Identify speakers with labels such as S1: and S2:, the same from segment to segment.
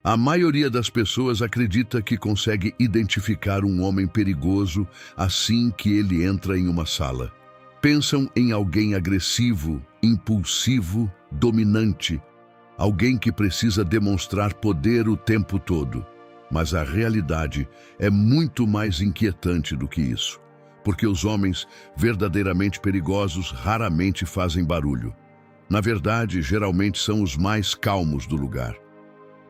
S1: A maioria das pessoas acredita que consegue identificar um homem perigoso assim que ele entra em uma sala. Pensam em alguém agressivo, impulsivo, dominante, alguém que precisa demonstrar poder o tempo todo. Mas a realidade é muito mais inquietante do que isso, porque os homens verdadeiramente perigosos raramente fazem barulho. Na verdade, geralmente são os mais calmos do lugar.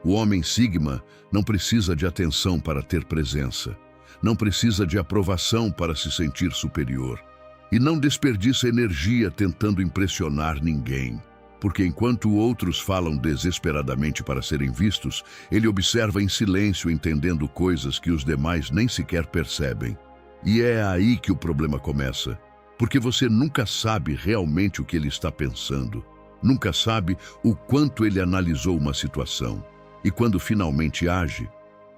S1: O homem Sigma não precisa de atenção para ter presença, não precisa de aprovação para se sentir superior, e não desperdiça energia tentando impressionar ninguém, porque enquanto outros falam desesperadamente para serem vistos, ele observa em silêncio, entendendo coisas que os demais nem sequer percebem. E é aí que o problema começa, porque você nunca sabe realmente o que ele está pensando, nunca sabe o quanto ele analisou uma situação. E quando finalmente age,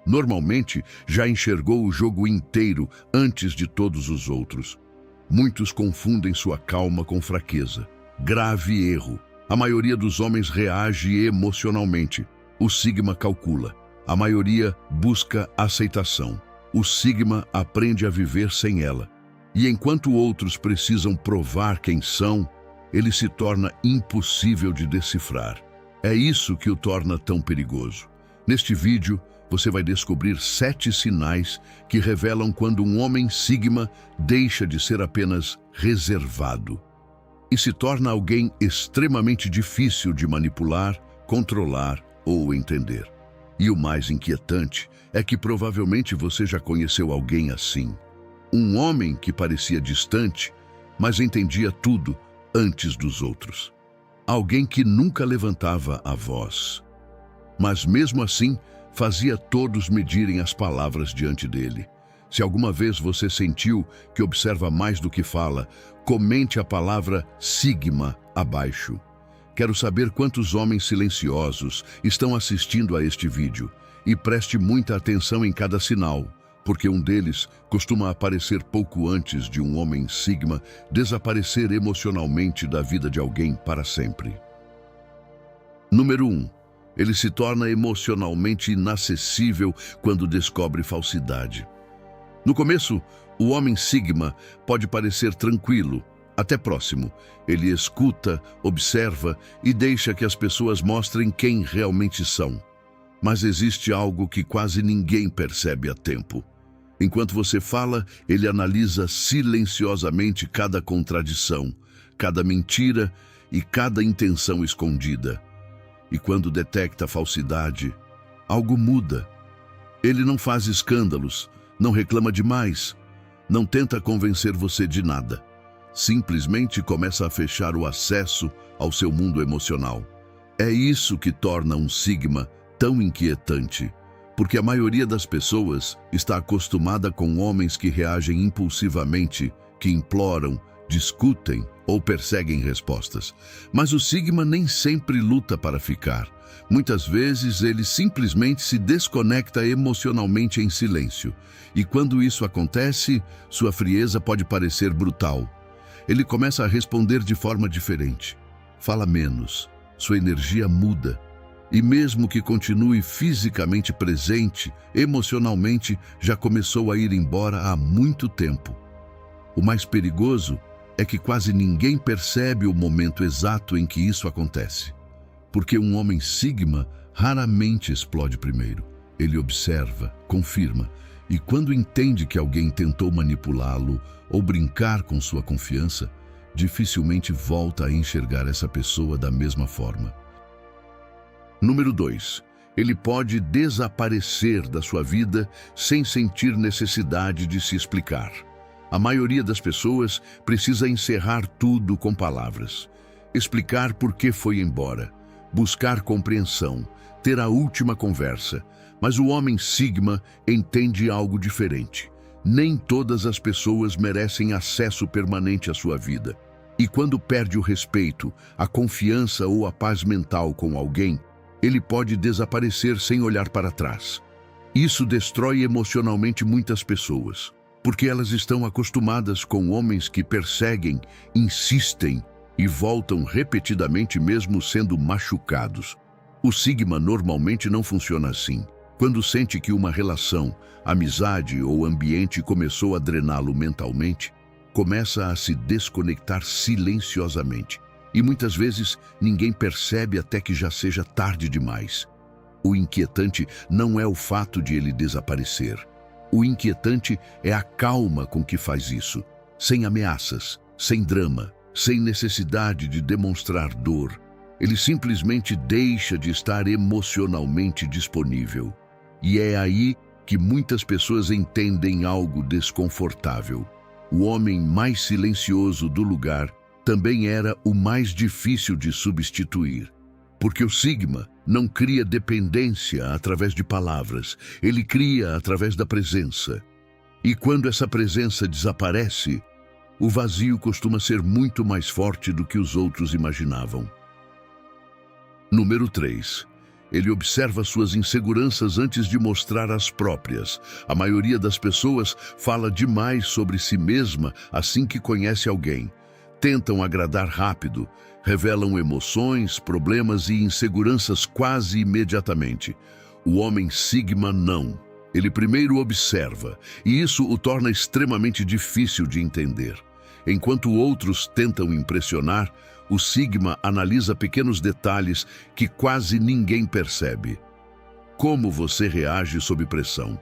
S1: normalmente já enxergou o jogo inteiro antes de todos os outros. Muitos confundem sua calma com fraqueza. Grave erro. A maioria dos homens reage emocionalmente. O Sigma calcula. A maioria busca aceitação. O Sigma aprende a viver sem ela. E enquanto outros precisam provar quem são, ele se torna impossível de decifrar. É isso que o torna tão perigoso. Neste vídeo, você vai descobrir 7 sinais que revelam quando um homem Sigma deixa de ser apenas reservado e se torna alguém extremamente difícil de manipular, controlar ou entender. E o mais inquietante é que provavelmente você já conheceu alguém assim. Um homem que parecia distante, mas entendia tudo antes dos outros. Alguém que nunca levantava a voz, mas mesmo assim fazia todos medirem as palavras diante dele. Se alguma vez você sentiu que observa mais do que fala, comente a palavra Sigma abaixo. Quero saber quantos homens silenciosos estão assistindo a este vídeo e preste muita atenção em cada sinal, porque um deles costuma aparecer pouco antes de um homem Sigma desaparecer emocionalmente da vida de alguém para sempre. Número 1. Ele se torna emocionalmente inacessível quando descobre falsidade. No começo, o homem Sigma pode parecer tranquilo, até próximo. Ele escuta, observa e deixa que as pessoas mostrem quem realmente são. Mas existe algo que quase ninguém percebe a tempo. Enquanto você fala, ele analisa silenciosamente cada contradição, cada mentira e cada intenção escondida. E quando detecta a falsidade, algo muda. Ele não faz escândalos, não reclama demais, não tenta convencer você de nada. Simplesmente começa a fechar o acesso ao seu mundo emocional. É isso que torna um Sigma tão inquietante, porque a maioria das pessoas está acostumada com homens que reagem impulsivamente, que imploram, discutem ou perseguem respostas. Mas o Sigma nem sempre luta para ficar. Muitas vezes ele simplesmente se desconecta emocionalmente em silêncio. E quando isso acontece, sua frieza pode parecer brutal. Ele começa a responder de forma diferente. Fala menos. Sua energia muda. E mesmo que continue fisicamente presente, emocionalmente já começou a ir embora há muito tempo. O mais perigoso é que quase ninguém percebe o momento exato em que isso acontece. Porque um homem Sigma raramente explode primeiro. Ele observa, confirma, e quando entende que alguém tentou manipulá-lo ou brincar com sua confiança, dificilmente volta a enxergar essa pessoa da mesma forma. Número 2. Ele pode desaparecer da sua vida sem sentir necessidade de se explicar. A maioria das pessoas precisa encerrar tudo com palavras. Explicar por que foi embora, buscar compreensão, ter a última conversa. Mas o homem Sigma entende algo diferente. Nem todas as pessoas merecem acesso permanente à sua vida. E quando perde o respeito, a confiança ou a paz mental com alguém, ele pode desaparecer sem olhar para trás. Isso destrói emocionalmente muitas pessoas, porque elas estão acostumadas com homens que perseguem, insistem e voltam repetidamente mesmo sendo machucados. O sigma normalmente não funciona assim. Quando sente que uma relação, amizade ou ambiente começou a drená-lo mentalmente, começa a se desconectar silenciosamente. E muitas vezes ninguém percebe até que já seja tarde demais. O inquietante não é o fato de ele desaparecer. O inquietante é a calma com que faz isso, sem ameaças, sem drama, sem necessidade de demonstrar dor. Ele simplesmente deixa de estar emocionalmente disponível. E é aí que muitas pessoas entendem algo desconfortável. O homem mais silencioso do lugar também era o mais difícil de substituir. Porque o sigma não cria dependência através de palavras, ele cria através da presença. E quando essa presença desaparece, o vazio costuma ser muito mais forte do que os outros imaginavam. Número 3. Ele observa suas inseguranças antes de mostrar as próprias. A maioria das pessoas fala demais sobre si mesma assim que conhece alguém. Tentam agradar rápido, revelam emoções, problemas e inseguranças quase imediatamente. O homem sigma não. Ele primeiro observa, e isso o torna extremamente difícil de entender. Enquanto outros tentam impressionar, o sigma analisa pequenos detalhes que quase ninguém percebe. Como você reage sob pressão?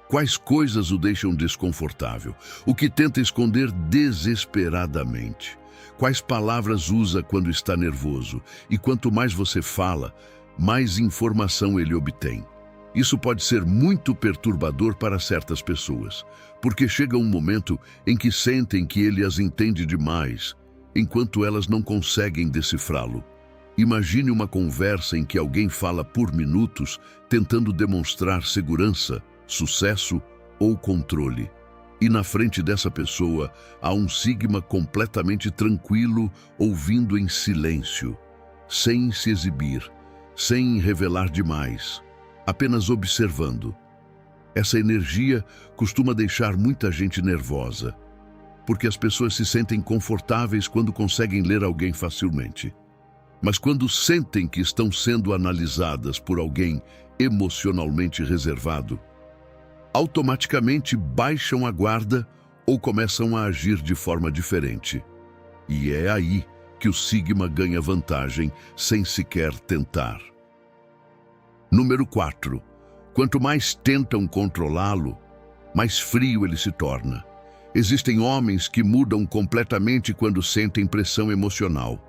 S1: Quais coisas o deixam desconfortável? O que tenta esconder desesperadamente? Quais palavras usa quando está nervoso? E quanto mais você fala, mais informação ele obtém. Isso pode ser muito perturbador para certas pessoas, porque chega um momento em que sentem que ele as entende demais, enquanto elas não conseguem decifrá-lo. Imagine uma conversa em que alguém fala por minutos, tentando demonstrar segurança, sucesso ou controle. E na frente dessa pessoa há um sigma completamente tranquilo, ouvindo em silêncio, sem se exibir, sem revelar demais, apenas observando. Essa energia costuma deixar muita gente nervosa, porque as pessoas se sentem confortáveis quando conseguem ler alguém facilmente. Mas quando sentem que estão sendo analisadas por alguém emocionalmente reservado, automaticamente baixam a guarda ou começam a agir de forma diferente. E é aí que o sigma ganha vantagem sem sequer tentar. Número 4. Quanto mais tentam controlá-lo, mais frio ele se torna. Existem homens que mudam completamente quando sentem pressão emocional.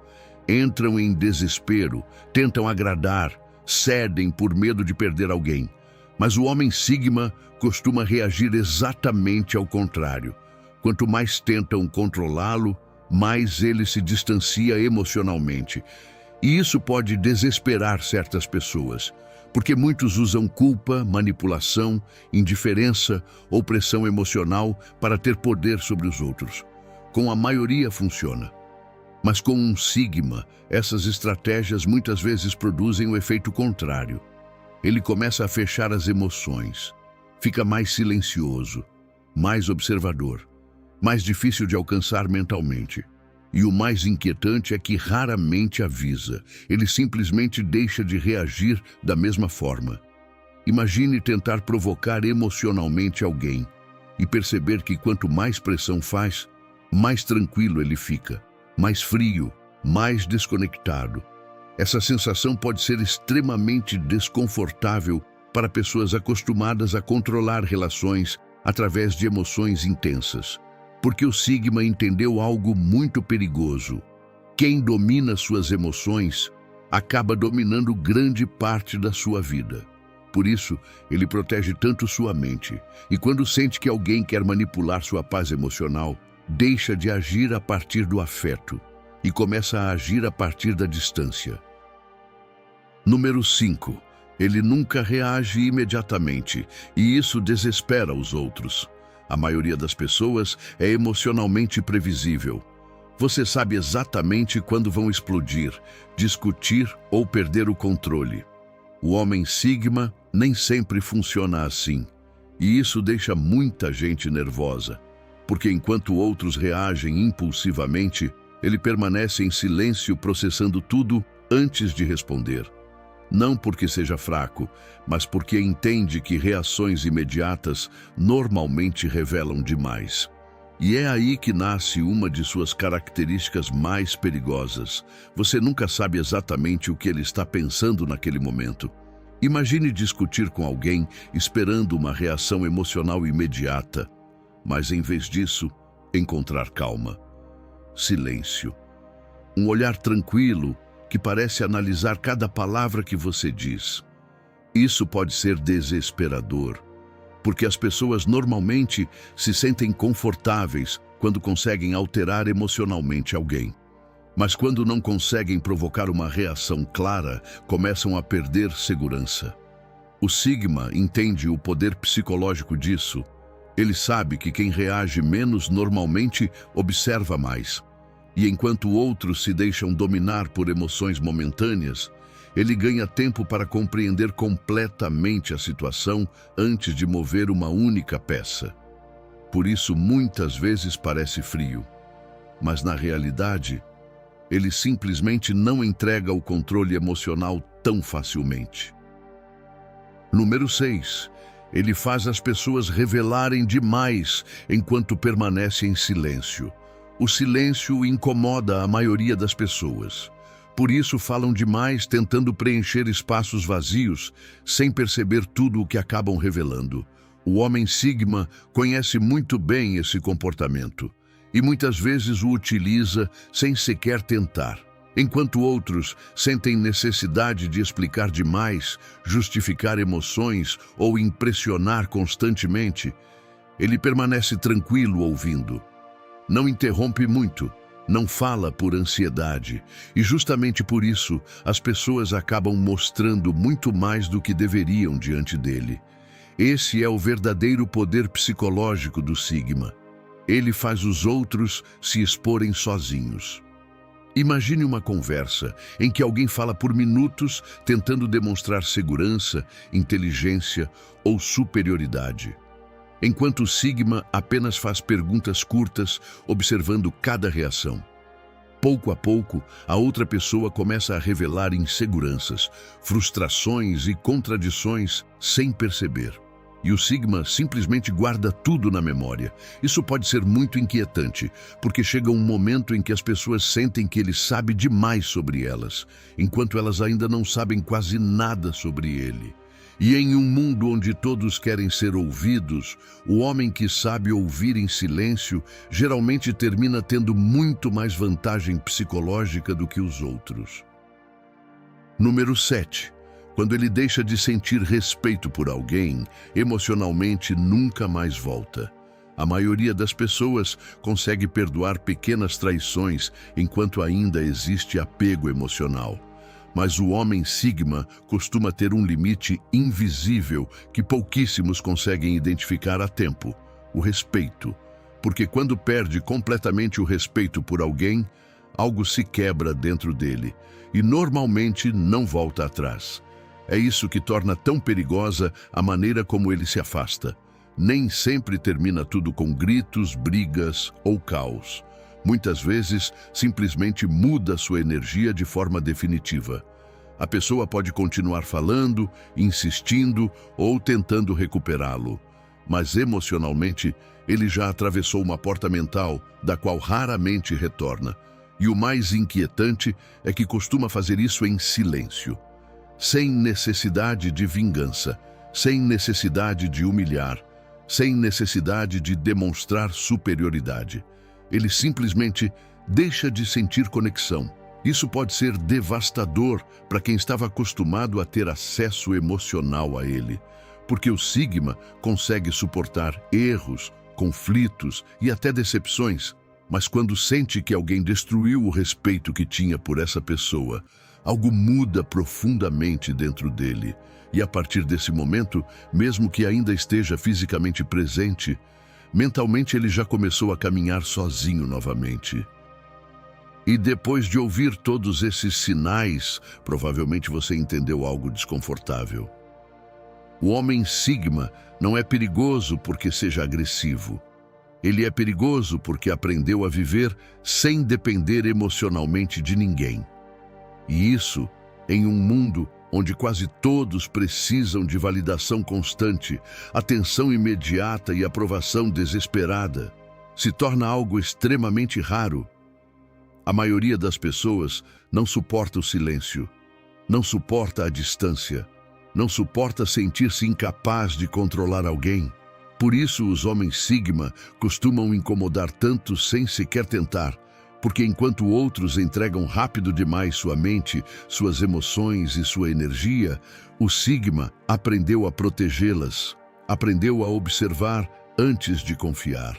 S1: Entram em desespero, tentam agradar, cedem por medo de perder alguém. Mas o homem sigma costuma reagir exatamente ao contrário. Quanto mais tentam controlá-lo, mais ele se distancia emocionalmente. E isso pode desesperar certas pessoas, porque muitos usam culpa, manipulação, indiferença ou pressão emocional para ter poder sobre os outros. Com a maioria funciona. Mas com um sigma, essas estratégias muitas vezes produzem o efeito contrário. Ele começa a fechar as emoções, fica mais silencioso, mais observador, mais difícil de alcançar mentalmente. E o mais inquietante é que raramente avisa, ele simplesmente deixa de reagir da mesma forma. Imagine tentar provocar emocionalmente alguém e perceber que quanto mais pressão faz, mais tranquilo ele fica, mais frio, mais desconectado. Essa sensação pode ser extremamente desconfortável para pessoas acostumadas a controlar relações através de emoções intensas. Porque o sigma entendeu algo muito perigoso. Quem domina suas emoções acaba dominando grande parte da sua vida. Por isso, ele protege tanto sua mente. E quando sente que alguém quer manipular sua paz emocional, deixa de agir a partir do afeto e começa a agir a partir da distância. Número 5. Ele nunca reage imediatamente, e isso desespera os outros. A maioria das pessoas é emocionalmente previsível. Você sabe exatamente quando vão explodir, discutir ou perder o controle. O homem sigma nem sempre funciona assim. E isso deixa muita gente nervosa, porque enquanto outros reagem impulsivamente, ele permanece em silêncio processando tudo antes de responder. Não porque seja fraco, mas porque entende que reações imediatas normalmente revelam demais. E é aí que nasce uma de suas características mais perigosas. Você nunca sabe exatamente o que ele está pensando naquele momento. Imagine discutir com alguém esperando uma reação emocional imediata, mas em vez disso, encontrar calma, silêncio, um olhar tranquilo que parece analisar cada palavra que você diz. Isso pode ser desesperador, porque as pessoas normalmente se sentem confortáveis quando conseguem alterar emocionalmente alguém. Mas quando não conseguem provocar uma reação clara, começam a perder segurança. O Sigma entende o poder psicológico disso. Ele sabe que quem reage menos normalmente observa mais. E enquanto outros se deixam dominar por emoções momentâneas, ele ganha tempo para compreender completamente a situação antes de mover uma única peça. Por isso, muitas vezes parece frio, mas na realidade, ele simplesmente não entrega o controle emocional tão facilmente. Número 6. Ele faz as pessoas revelarem demais enquanto permanece em silêncio. O silêncio incomoda a maioria das pessoas. Por isso falam demais, tentando preencher espaços vazios, sem perceber tudo o que acabam revelando. O homem Sigma conhece muito bem esse comportamento e muitas vezes o utiliza sem sequer tentar. Enquanto outros sentem necessidade de explicar demais, justificar emoções ou impressionar constantemente, ele permanece tranquilo ouvindo. Não interrompe muito, não fala por ansiedade, e justamente por isso as pessoas acabam mostrando muito mais do que deveriam diante dele. Esse é o verdadeiro poder psicológico do Sigma. Ele faz os outros se exporem sozinhos. Imagine uma conversa em que alguém fala por minutos tentando demonstrar segurança, inteligência ou superioridade, enquanto o Sigma apenas faz perguntas curtas, observando cada reação. Pouco a pouco, a outra pessoa começa a revelar inseguranças, frustrações e contradições sem perceber. E o Sigma simplesmente guarda tudo na memória. Isso pode ser muito inquietante, porque chega um momento em que as pessoas sentem que ele sabe demais sobre elas, enquanto elas ainda não sabem quase nada sobre ele. E em um mundo onde todos querem ser ouvidos, o homem que sabe ouvir em silêncio geralmente termina tendo muito mais vantagem psicológica do que os outros. Número 7. Quando ele deixa de sentir respeito por alguém, emocionalmente nunca mais volta. A maioria das pessoas consegue perdoar pequenas traições enquanto ainda existe apego emocional. Mas o homem Sigma costuma ter um limite invisível que pouquíssimos conseguem identificar a tempo: o respeito. Porque quando perde completamente o respeito por alguém, algo se quebra dentro dele e normalmente não volta atrás. É isso que torna tão perigosa a maneira como ele se afasta. Nem sempre termina tudo com gritos, brigas ou caos. Muitas vezes, simplesmente muda sua energia de forma definitiva. A pessoa pode continuar falando, insistindo ou tentando recuperá-lo, mas emocionalmente, ele já atravessou uma porta mental da qual raramente retorna. E o mais inquietante é que costuma fazer isso em silêncio, sem necessidade de vingança, sem necessidade de humilhar, sem necessidade de demonstrar superioridade. Ele simplesmente deixa de sentir conexão. Isso pode ser devastador para quem estava acostumado a ter acesso emocional a ele, porque o Sigma consegue suportar erros, conflitos e até decepções, mas quando sente que alguém destruiu o respeito que tinha por essa pessoa, algo muda profundamente dentro dele. E a partir desse momento, mesmo que ainda esteja fisicamente presente, mentalmente ele já começou a caminhar sozinho novamente. E depois de ouvir todos esses sinais, provavelmente você entendeu algo desconfortável. O homem Sigma não é perigoso porque seja agressivo. Ele é perigoso porque aprendeu a viver sem depender emocionalmente de ninguém. E isso em um mundo onde quase todos precisam de validação constante, atenção imediata e aprovação desesperada, se torna algo extremamente raro. A maioria das pessoas não suporta o silêncio, não suporta a distância, não suporta sentir-se incapaz de controlar alguém. Por isso, os homens Sigma costumam incomodar tanto sem sequer tentar, porque enquanto outros entregam rápido demais sua mente, suas emoções e sua energia, o Sigma aprendeu a protegê-las, aprendeu a observar antes de confiar,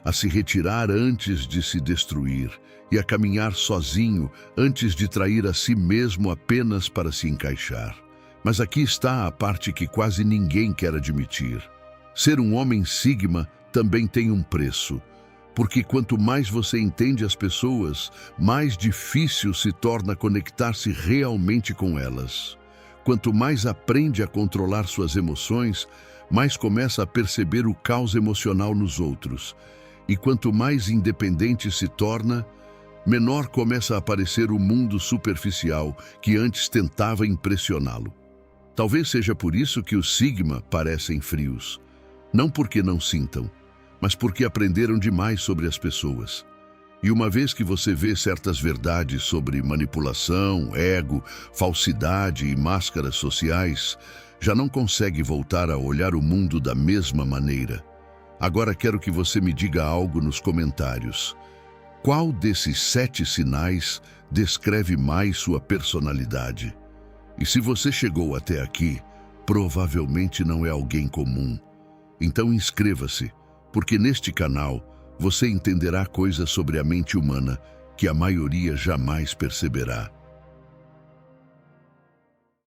S1: a se retirar antes de se destruir e a caminhar sozinho antes de trair a si mesmo apenas para se encaixar. Mas aqui está a parte que quase ninguém quer admitir. Ser um homem Sigma também tem um preço, porque quanto mais você entende as pessoas, mais difícil se torna conectar-se realmente com elas. Quanto mais aprende a controlar suas emoções, mais começa a perceber o caos emocional nos outros. E quanto mais independente se torna, menor começa a aparecer o mundo superficial que antes tentava impressioná-lo. Talvez seja por isso que os Sigma parecem frios. Não porque não sintam, mas porque aprenderam demais sobre as pessoas. E uma vez que você vê certas verdades sobre manipulação, ego, falsidade e máscaras sociais, já não consegue voltar a olhar o mundo da mesma maneira. Agora quero que você me diga algo nos comentários. Qual desses 7 sinais descreve mais sua personalidade? E se você chegou até aqui, provavelmente não é alguém comum. Então inscreva-se, porque neste canal você entenderá coisas sobre a mente humana que a maioria jamais perceberá.